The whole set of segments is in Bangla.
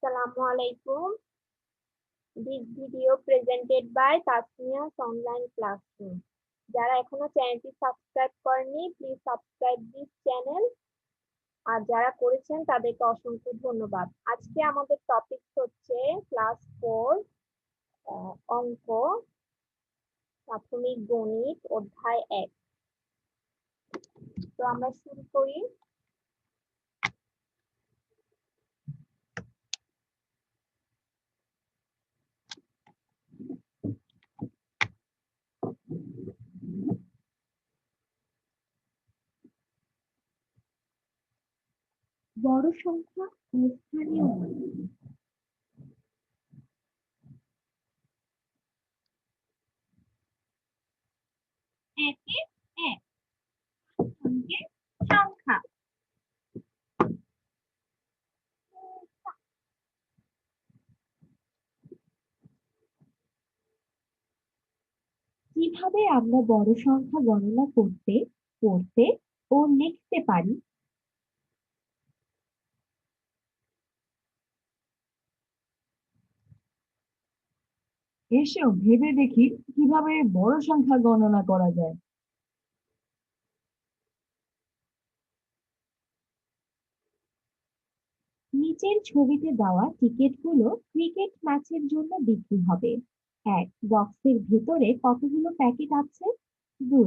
Assalamu alaikum. This video presented by Tasnia's online classroom. যারা এখনো চ্যানেলটি সাবস্ক্রাইব করেনি প্লিজ সাবস্ক্রাইব দিস চ্যানেল, আর যারা করেছেন তাদেরকে অসংখ্য ধন্যবাদ। আজকে আমাদের টপিক হচ্ছে ক্লাস 4 অঙ্ক, প্রাথমিক গণিত অধ্যায় 1। তো আমরা শুরু করি। বড় সংখ্যা ও স্থানীয় মান। একের এক অঙ্কের সংখ্যা। কিভাবে আমরা বড় সংখ্যা গণনা করতে, পড়তে ও লিখতে পারি? এসো ভেবে দেখি কিভাবে বড় সংখ্যা গণনা করা যায়। নিচের ছবিতে দেওয়া টিকিটগুলো ক্রিকেট ম্যাচের জন্য বিক্রি হবে। 1. বক্সের ভেতরে কতগুলো প্যাকেট আছে? 2.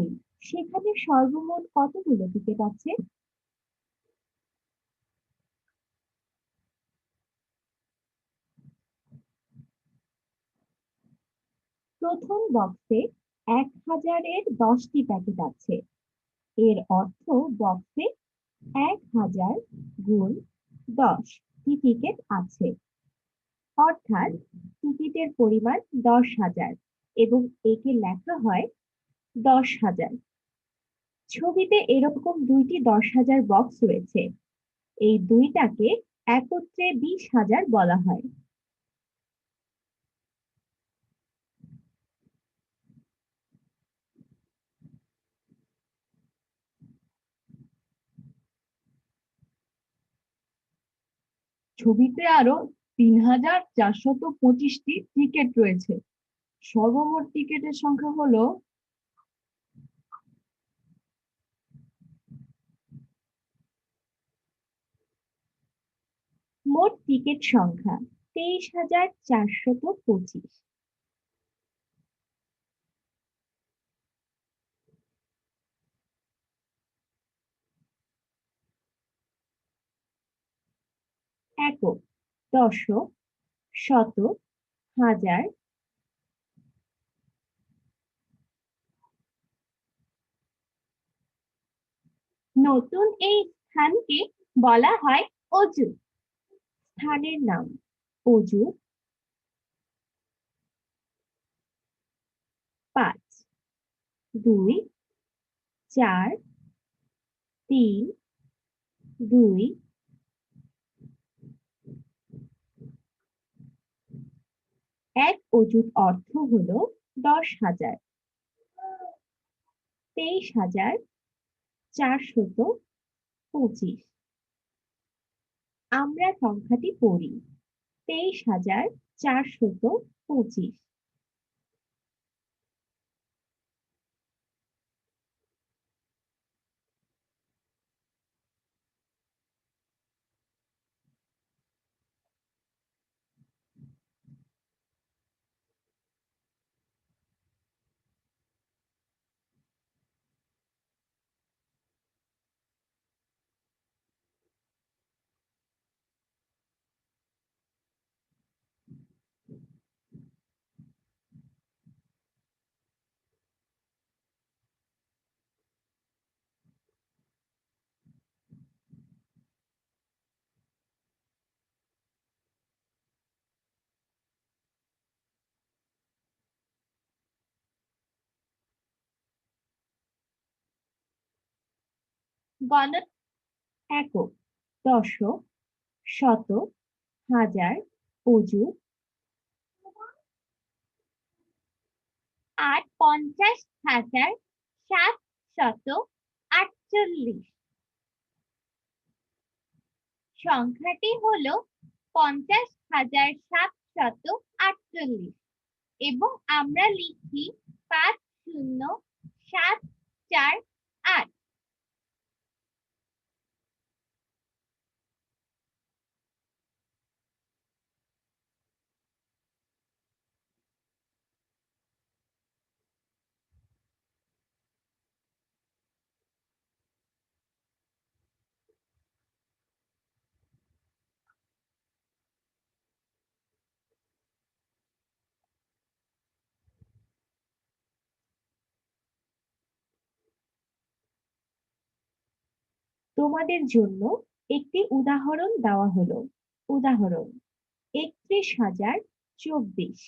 সেখানে সর্বমোট কতগুলো টিকিট আছে? প্রথম বক্সে 1000-এর 10টি প্যাকেট আছে। এর অর্থ বক্সে 1000 গুণ 10টি টিকিট আছে, অর্থাৎ টিকিটের পরিমাণ 10,000 এবং একে লেখা হয় 10,000। ছবিতে এরকম দুইটি 10,000 বক্স রয়েছে। এই দুইটাকে একত্রে 20,000 বলা হয়। ছবিতে আরো 3,425টি টিকিট রয়েছে। সর্বমোট টিকিটের সংখ্যা হলো মোট টিকিট সংখ্যা 23,425। একক, দশক, শতক, হাজার। নতুন এই স্থানকে বলা হয় অজু। স্থানের নাম অজু। 5, 2, 4, 3, 2। এক অজুত অর্থ হলো 10,000। 23,425। আমরা সংখ্যাটি পড়ি 23,425। গণনা একক, দশক, শতক, হাজার, অযুত। 50,748। সংখ্যাটি হলো 50,748 এবং আমরা লিখি 50748। তোমাদের জন্য একটি উদাহরণ দেওয়া হলো। উদাহরণ 31,024।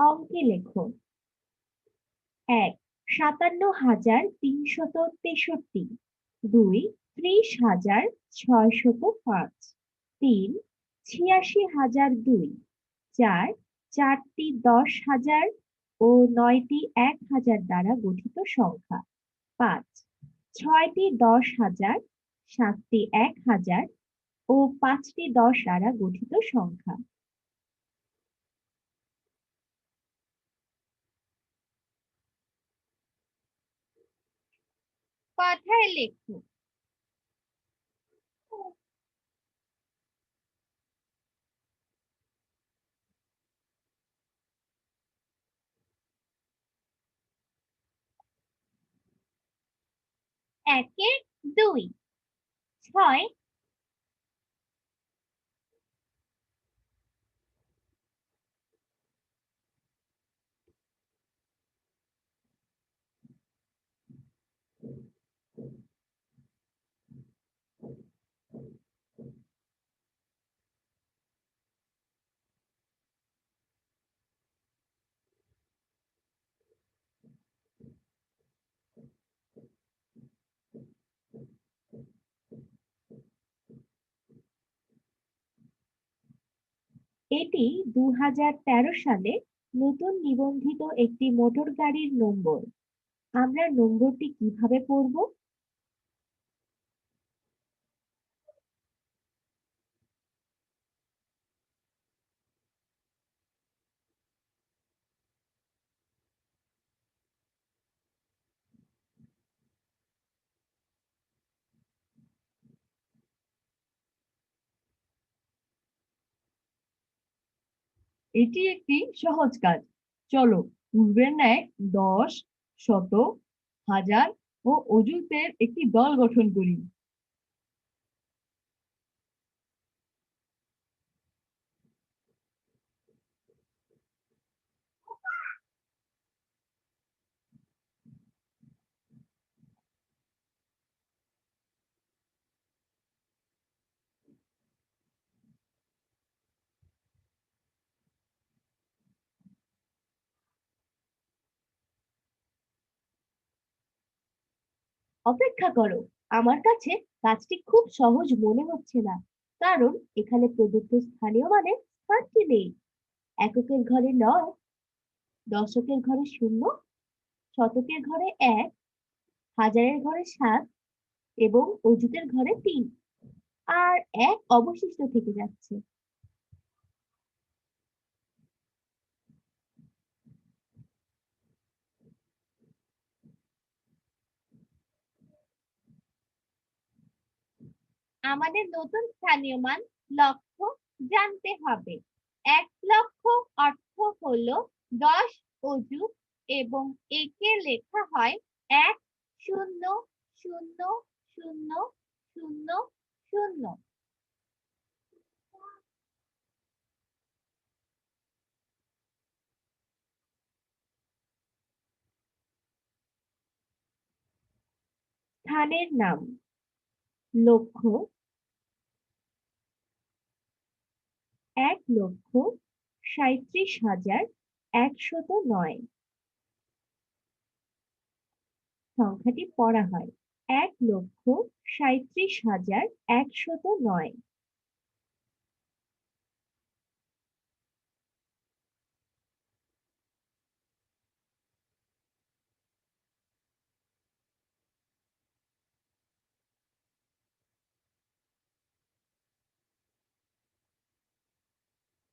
অঙ্কে লেখো 1 57,363, 2 30,605, 3 86,002, 4 4টি 10,000 ও 9টি 1,000 দ্বারা গঠিত সংখ্যা, 5 6টি 10,000, 7টি 1,000 ও 5টি 10 দ্বারা গঠিত সংখ্যা। কথায় লেখো একের 2, 6, এটি 2013 সালে নতুন নিবন্ধিত একটি মোটর গাড়ির নম্বর। আমরা নম্বরটি কিভাবে পড়ব? এটি একটি সহজ কাজ। চলো পূর্বের ন্যায় 10, শত, হাজার ও অযুতের একটি দল গঠন করি। অপেক্ষা করো, আমার কাছে কাজটি খুব সহজ মনে হচ্ছে না, কারণ এখানে প্রদত্ত স্থানীয় মানে স্থানটি নেই। এককের ঘরে 9, দশকের ঘরে 0, শতকের ঘরে 1, হাজারের ঘরে 7 এবং অযুতের ঘরে 3, আর 1 অবশিষ্ট থেকে যাচ্ছে। আমাদের নতুন স্থানীয় মান লক্ষ জানতে হবে। 1 লক্ষ অর্থ হলো 10 অযুত এবং একে লেখা হয় 1 0 0 0 0 0। স্থানের নাম লক্ষ, 1,37,109। সংখ্যাটি পড়া হয় 1,37,109। 37,109।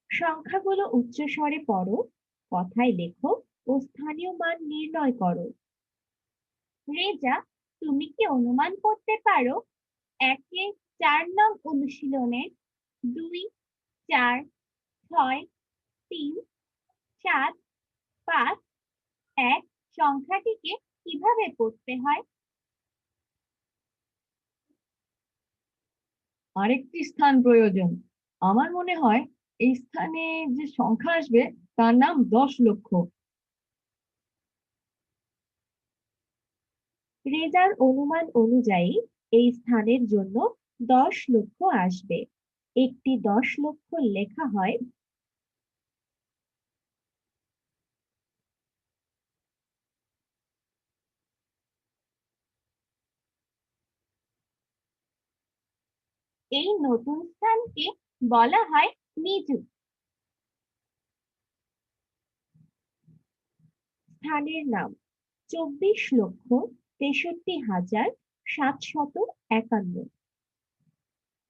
সংখ্যাগুলো উচ্চস্বরে পড়ো, কথায় লেখো ও স্থানীয় মান নির্ণয় করো। রেজা, তুমি কি অনুমান করতে পারো 4 নং অনুশীলনের 2, 4, 6, 3, 7, 5, 1 সংখ্যাটিকে কিভাবে পড়তে হয়? আরেকটি স্থান প্রয়োজন। আমার মনে হয় এই স্থানে যে সংখ্যা আসবে তার নাম 10 লক্ষ। রেজার অনুমান অনুযায়ী এই স্থানের জন্য 10 লক্ষ আসবে। একটি 10 লক্ষ লেখা হয় এই নতুন স্থানকে বলা হয় নিযুক্ত। স্থানের নাম 24,63,751।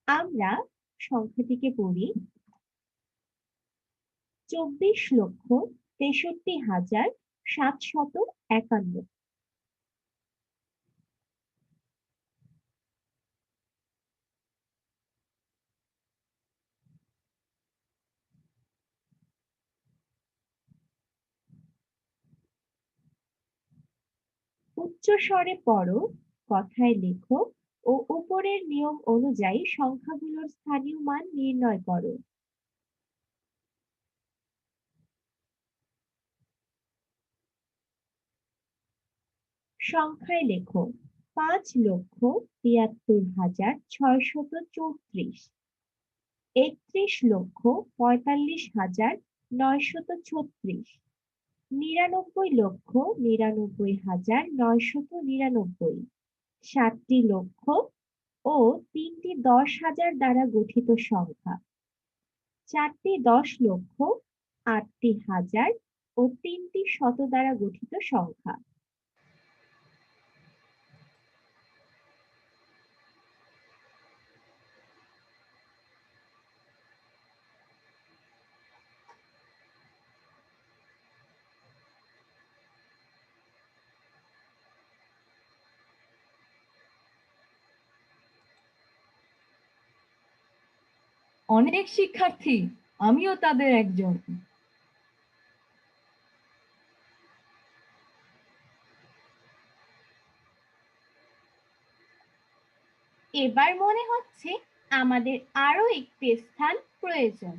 আমরা সংখ্যাটিকে পড়ি 24,63,751। উচ্চস্বরে পড়ো, কথায় লেখো ও উপরের নিয়ম অনুযায়ী সংখ্যাগুলোর স্থানীয় মান নির্ণয় করো। সংখ্যায় লেখো 5,73,634, 31,45,936, 99,99,999, 7টি লক্ষ ও 3টি 10,000 দ্বারা গঠিত সংখ্যা, 4টি 10 লক্ষ, 8টি হাজার ও 3টি শত দ্বারা গঠিত সংখ্যা। অনেক শিক্ষার্থী, আমিও তাদের একজন। এবার মনে হচ্ছে আমাদের আরো একটি স্থান প্রয়োজন।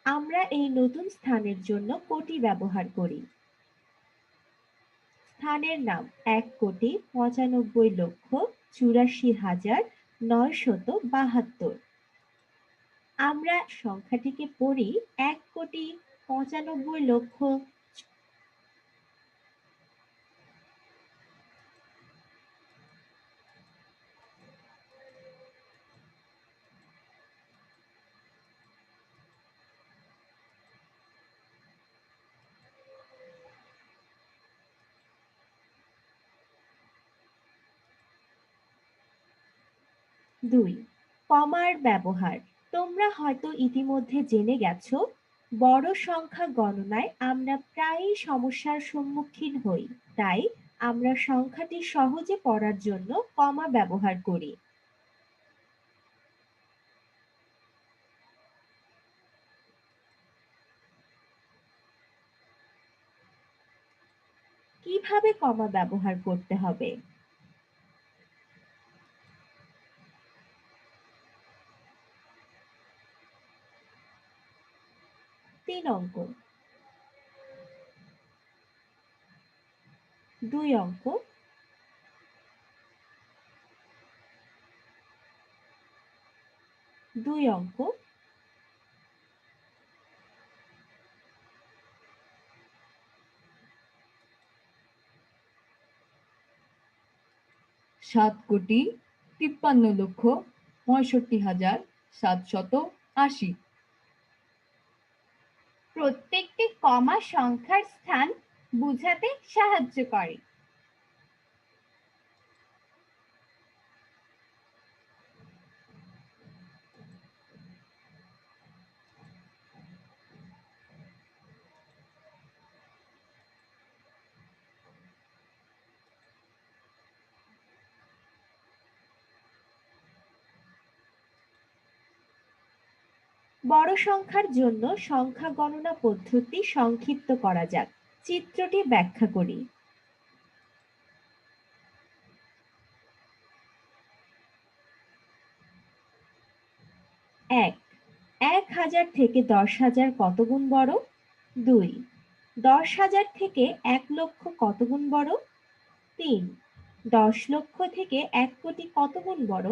আমরা এই নতুন স্থানের জন্য কোটি ব্যবহার করি। স্থানের নাম 1,95,84,972। আমরা সংখ্যাটিকে পড়ি 1,95,00,000। দুই, কমার ব্যবহার। তোমরা হয়তো ইতিমধ্যে জেনে গেছো, বড় সংখ্যা গণনায় আমরা প্রায়ই সমস্যার সম্মুখীন হই। তাই আমরা সংখ্যাটি সহজে পড়ার জন্য কমা ব্যবহার করি। কিভাবে কমা ব্যবহার করতে হবে? 3 অঙ্ক, 2 অঙ্ক, 2 অঙ্ক, 7,53,65,780। প্রত্যেকটি কমা সংখ্যার স্থান বুঝাতে সাহায্য করে। বড় সংখ্যার জন্য সংখ্যা গণনা পদ্ধতি সংক্ষিপ্ত করা যাক। চিত্রটি ব্যাখ্যা করি। এক, 1,000 থেকে 10,000 কত গুণ বড়? 2, 10,000 থেকে 1 লক্ষ কত গুণ বড়? 3, 10 লক্ষ থেকে 1 কোটি কত গুণ বড়?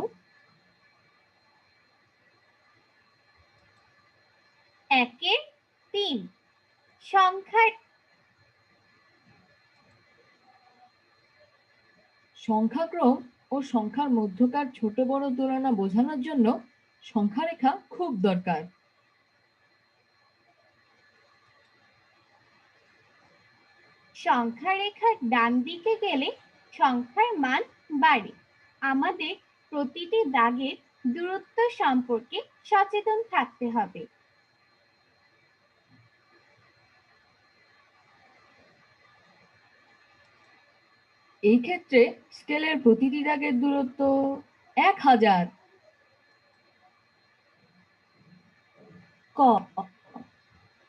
1-এর 3 সংখ্যার সংখ্যাক্রম ও সংখ্যার মধ্যকার ছোট বড় তুলনা বোঝানোর জন্য সংখ্যারেখা খুব দরকার। সংখ্যা রেখার ডান দিকে গেলে সংখ্যার মান বাড়ে। আমাদের প্রতিটি দাগের দূরত্ব সম্পর্কে সচেতন থাকতে হবে। এই ক্ষেত্রে স্কেলের প্রতিটি দাগের দূরত্ব 1,000। ক,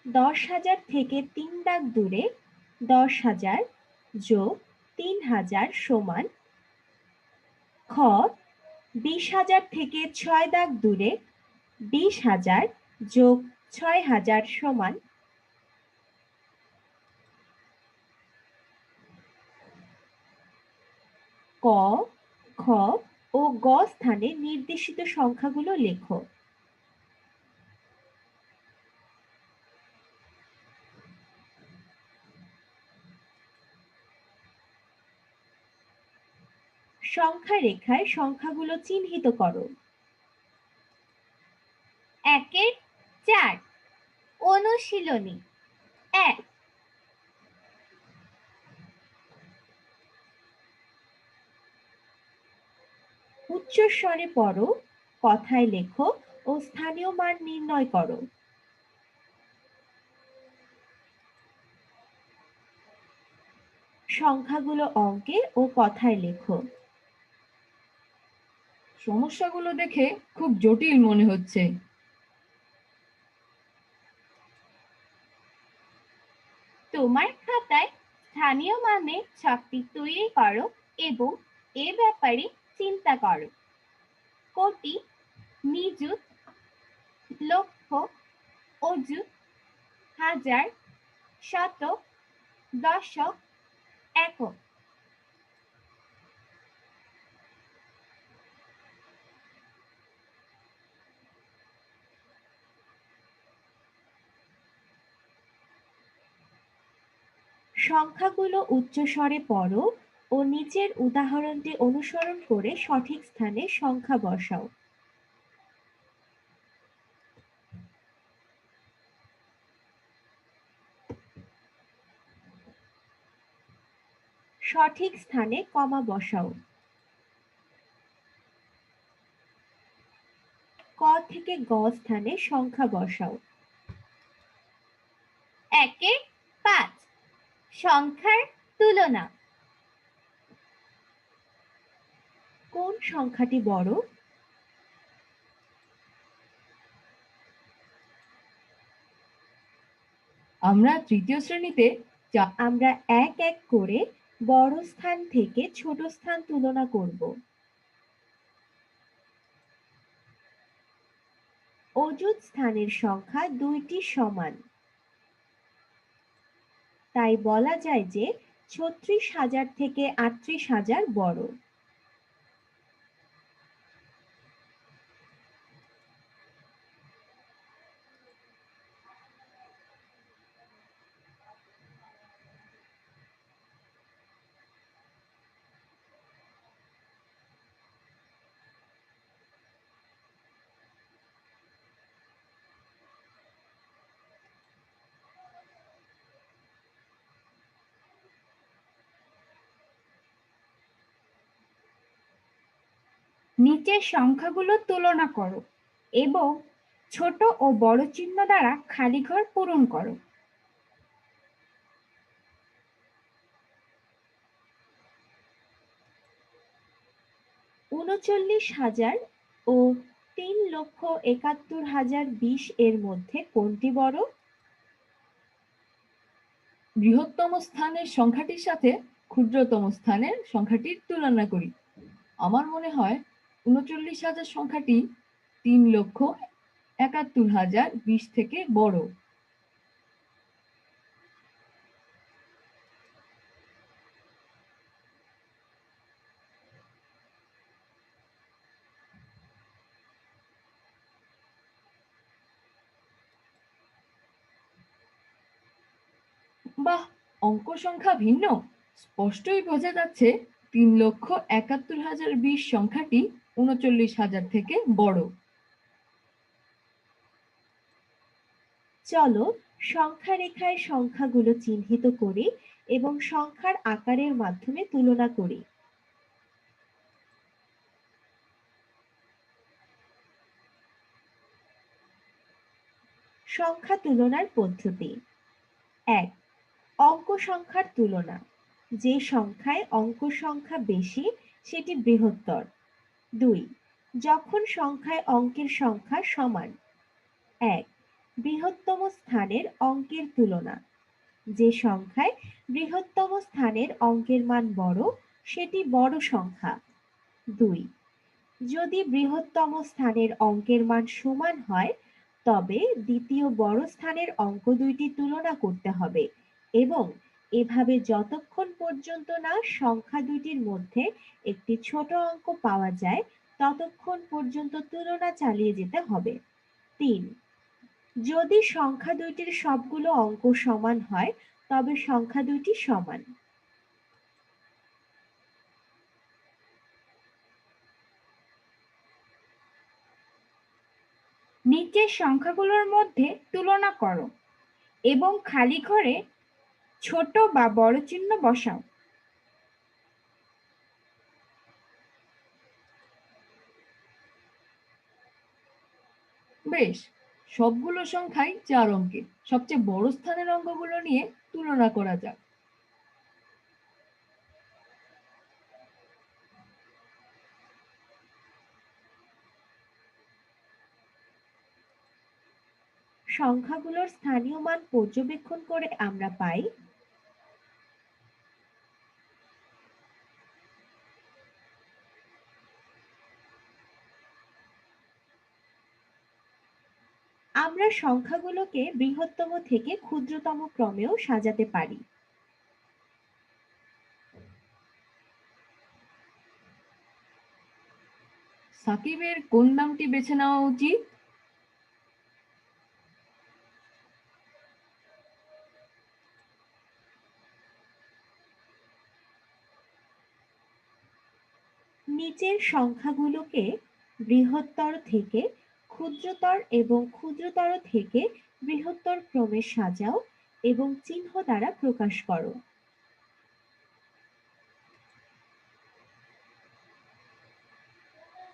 10,000 থেকে 3 দাগ দূরে 10,000 যোগ 3,000 সমান। খ, 20,000 থেকে 6 দাগ দূরে 20,000 যোগ 6,000 সমান। ক, খ ও গ স্থানে নির্দেশিত সংখ্যাগুলো লেখো। সংখ্যা রেখায় সংখ্যাগুলো চিহ্নিত করো। 1-এর 4 অনুশীলনী। 1, উচ্চস্বরে পড়ো, কথায় লেখো ও স্থানীয় মান নির্ণয় করো। সংখ্যাগুলো অঙ্কে ও কথায় লেখো। সমস্যাগুলো দেখে খুব জটিল মনে হচ্ছে। তোমার খাতায় স্থানীয় মানের ছকটি তৈরি করো এবং এ ব্যাপারে চিন্তা করো। কোটি, নিযুত, লক্ষ, অযুত, হাজার, শতক, দশক, একক। সংখ্যাগুলো উচ্চস্বরে পড়ো ও নিচের উদাহরণটি অনুসরণ করে সঠিক স্থানে সংখ্যা বসাও। সঠিক স্থানে কমা বসাও। ক থেকে গ স্থানে সংখ্যা বসাও। 1-এর 5 সংখ্যার তুলনা। কোন সংখ্যাটি বড়? আমরা তৃতীয় শ্রেণীতে আমরা এক এক করে বড় স্থান থেকে ছোট স্থান তুলনা করব। অযুত স্থানের সংখ্যা 2টি সমান। তাই বলা যায় যে 36,000 থেকে 38,000 বড়। নিচের সংখ্যাগুলো তুলনা করো এবং ছোট ও বড় চিহ্ন দ্বারা খালি ঘর পূরণ করো। ৩৯,০০০ ও ৩,৭১,০২০ এর মধ্যে কোনটি বড়? বৃহত্তম স্থানের সংখ্যাটির সাথে ক্ষুদ্রতম স্থানের সংখ্যাটির তুলনা করি। আমার মনে হয় ৩৯,০০০ সংখ্যাটি ৩,৭১,০২০ থেকে বড়। বাহ, অঙ্ক সংখ্যা ভিন্ন, স্পষ্টই বোঝা যাচ্ছে ৩,৭১,০২০ সংখ্যাটি ৩৯,০০০ থেকে বড়। চলো সংখ্যা রেখায় সংখ্যাগুলো চিহ্নিত করি এবং সংখ্যার আকারের মাধ্যমে তুলনা করি। সংখ্যা তুলনার পদ্ধতি। ১. অঙ্ক সংখ্যার তুলনা। যে সংখ্যায় অঙ্ক সংখ্যা বেশি সেটি বৃহত্তর। ২. যখন সংখ্যায় অঙ্কের সংখ্যা সমান। ১. বৃহত্তম স্থানের অঙ্কের তুলনা। যে সংখ্যায় বৃহত্তম স্থানের অঙ্কের মান বড় সেটি বড় সংখ্যা। ২. যদি বৃহত্তম স্থানের অঙ্কের মান সমান হয় তবে দ্বিতীয় বড় স্থানের অঙ্ক দুইটি তুলনা করতে হবে এবং এভাবে যতক্ষণ পর্যন্ত না সংখ্যা দুইটির মধ্যে একটি ছোট অঙ্ক পাওয়া যায় ততক্ষণ পর্যন্ত তুলনা চালিয়ে যেতে হবে। ৩. যদি সংখ্যা দুইটির সবগুলো অঙ্ক সমান হয় তবে সংখ্যা দুইটি সমান। নিচের সংখ্যাগুলোর মধ্যে তুলনা করো এবং খালি ঘরে ছোট বা বড় চিহ্ন বসাও। বেশ, সবগুলো সংখ্যাই ৪ অঙ্কের। সবচেয়ে বড় স্থানের অঙ্কগুলো নিয়ে তুলনা করা যাক। সংখ্যাগুলোর স্থানীয় মান পর্যবেক্ষণ করে আমরা পাই আমরা সংখ্যাগুলোকে বৃহত্তম থেকে ক্ষুদ্রতম ক্রমেও সাজাতে পারি। সাকিবের কোন নামটি বেছে নেওয়া উচিত? নিচের সংখ্যাগুলোকে বৃহত্তর থেকে ক্ষুদ্রতর এবং ক্ষুদ্রতর থেকে বৃহত্তর ক্রমে সাজাও এবং চিহ্ন দ্বারা প্রকাশ করো।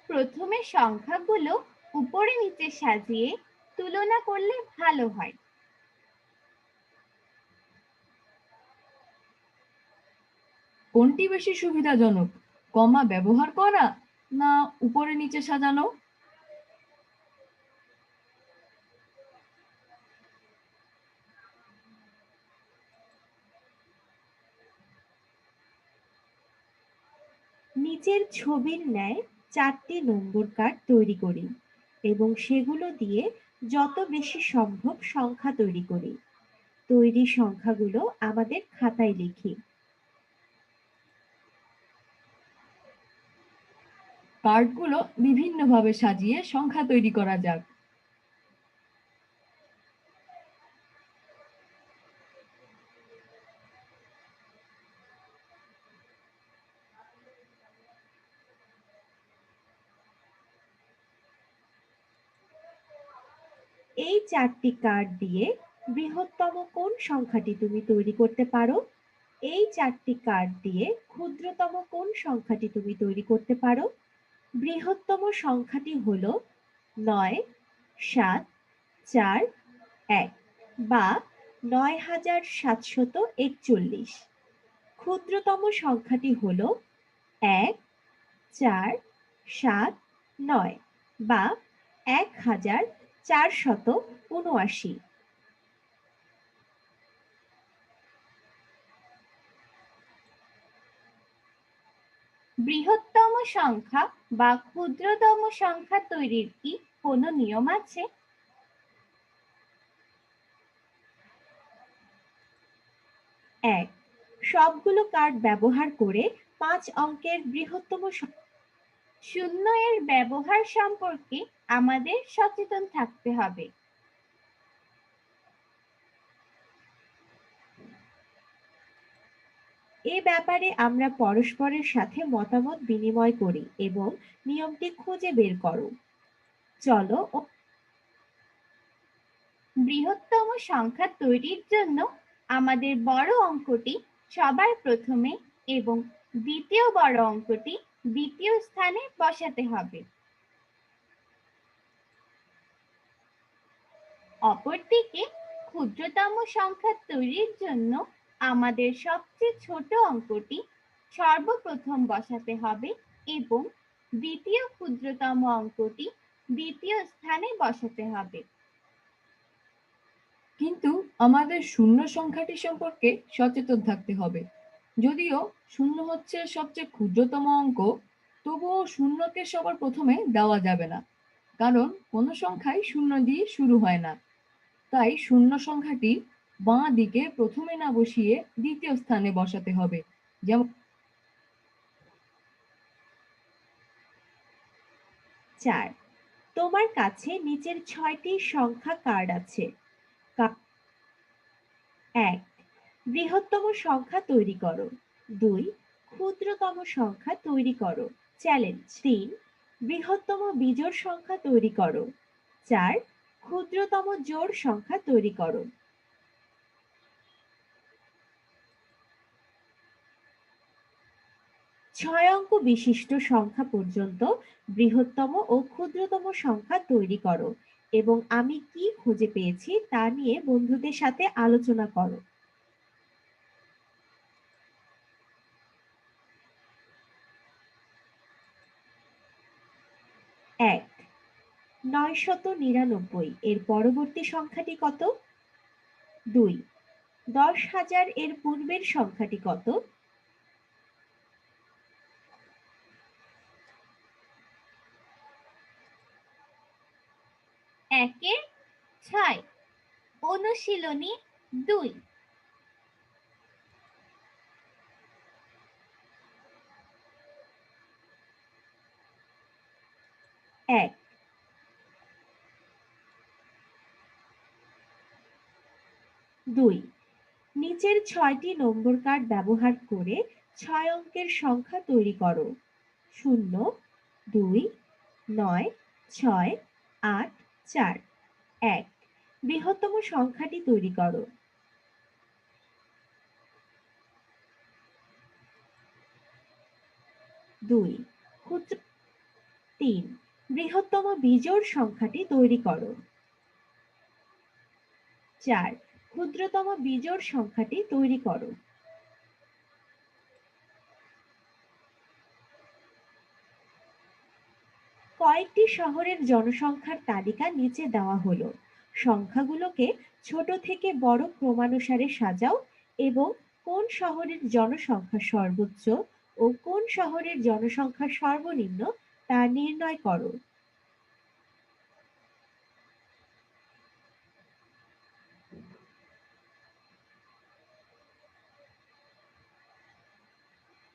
প্রথমে সংখ্যাগুলো উপরে নিচে সাজিয়ে তুলনা করলে ভালো হয়। কোনটি বেশি সুবিধাজনক, কমা ব্যবহার করা না উপরে নিচে সাজানো? নিচের ছবির ন্যায় 4টি নম্বর কার্ড তৈরি করি এবং সেগুলো দিয়ে যত বেশি সম্ভব সংখ্যা তৈরি করি। তৈরি সংখ্যাগুলো আমাদের খাতায় লিখি। কার্ডগুলো বিভিন্নভাবে সাজিয়ে সংখ্যা তৈরি করা যাক। এই 4টি কার্ড দিয়ে বৃহত্তম কোন সংখ্যাটি তুমি তৈরি করতে পারো? এই 4টি কার্ড দিয়ে ক্ষুদ্রতম কোন সংখ্যাটি তুমি তৈরি করতে পারো? বৃহত্তম সংখ্যাটি হলো ৯৭৪১ বা ৯৭৪১। ক্ষুদ্রতম সংখ্যাটি হলো ১৪৭৯ বা ১৪৭৯। বৃহত্তম সংখ্যা বা ক্ষুদ্রতম সংখ্যা তৈরির কি কোনো নিয়ম আছে? এক, সবগুলো কার্ড ব্যবহার করে ৫ অঙ্কের বৃহত্তম শূন্য এর ব্যবহার সম্পর্কে আমাদের সচেতন থাকতে হবে। এ ব্যাপারে আমরা পরস্পরের সাথে মতামত বিনিময় করি এবং নিয়মটি খুঁজে বের করো। চলো বৃহত্তম সংখ্যা তৈরির জন্য আমাদের বড় অঙ্কটি সবার প্রথমে এবং দ্বিতীয় বড় অঙ্কটি দ্বিতীয় স্থানে বসাতে হবে। অপরদিকে ক্ষুদ্রতম সংখ্যা তৈরির জন্য আমাদের সবচেয়ে ছোট অঙ্কটি সর্বপ্রথম বসাতে হবে এবং দ্বিতীয় ক্ষুদ্রতম অঙ্কটি দ্বিতীয় স্থানে বসাতে হবে। কিন্তু আমাদের শূন্য সংখ্যাটি সম্পর্কে সচেতন থাকতে হবে। যদিও শূন্য হচ্ছে সবচেয়ে ক্ষুদ্রতম অঙ্ক, তবুও শূন্যকে সবার প্রথমে দেওয়া যাবে না, কারণ কোনো সংখ্যাই শূন্য দিয়ে শুরু হয় না। তাই শূন্য সংখ্যাটি বাঁ দিকে প্রথমে না বসিয়ে দ্বিতীয় স্থানে বসাতে হবে। যেমন ৪, তোমার কাছে নিচের ৬টি সংখ্যা কার্ড আছে। ১, বৃহত্তম সংখ্যা তৈরি করো। ২, ক্ষুদ্রতম সংখ্যা তৈরি করো। চ্যালেঞ্জ। ৩, বৃহত্তম বিজোড় সংখ্যা তৈরি করো। ৪, ক্ষুদ্রতম জোড় সংখ্যা তৈরি করো। ৬ অঙ্ক বিশিষ্ট সংখ্যা পর্যন্ত বৃহত্তম ও ক্ষুদ্রতম সংখ্যা তৈরি করো এবং আমি কি খুঁজে পেয়েছি তা নিয়ে বন্ধুদের সাথে আলোচনা করো। ১, ৯৯৯ এর পরবর্তী সংখ্যাটি কত? ২, ১০,০০০ এর পূর্বের সংখ্যাটি কত? ১-এর ৬। অনুশীলনী ২। ১, দুই, নিচের ৬টি নম্বর কার্ড ব্যবহার করে ৬ অঙ্কের সংখ্যা তৈরি করো। ০, ২, ৯, ৬, ৮, ৪। ১, বৃহত্তম সংখ্যাটি তৈরি করো। ২, ক্ষুদ্র। ৩, বৃহত্তম বিজোড় সংখ্যাটি তৈরি করো। ৪, ক্ষুদ্রতম বিজোড় সংখ্যাটি তৈরি করো। কয়েকটি শহরের জনসংখ্যার তালিকা নিচে দেওয়া হলো। সংখ্যাগুলোকে ছোট থেকে বড় ক্রমানুসারে সাজাও এবং কোন শহরের জনসংখ্যা সর্বোচ্চ ও কোন শহরের জনসংখ্যা সর্বনিম্ন তা নির্ণয় করো।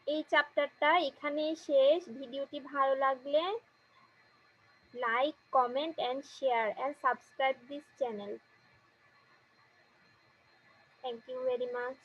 এই চ্যাপ্টারটা এখানেই শেষ। ভিডিওটি ভালো লাগলে like, comment and share and subscribe this channel. Thank you very much.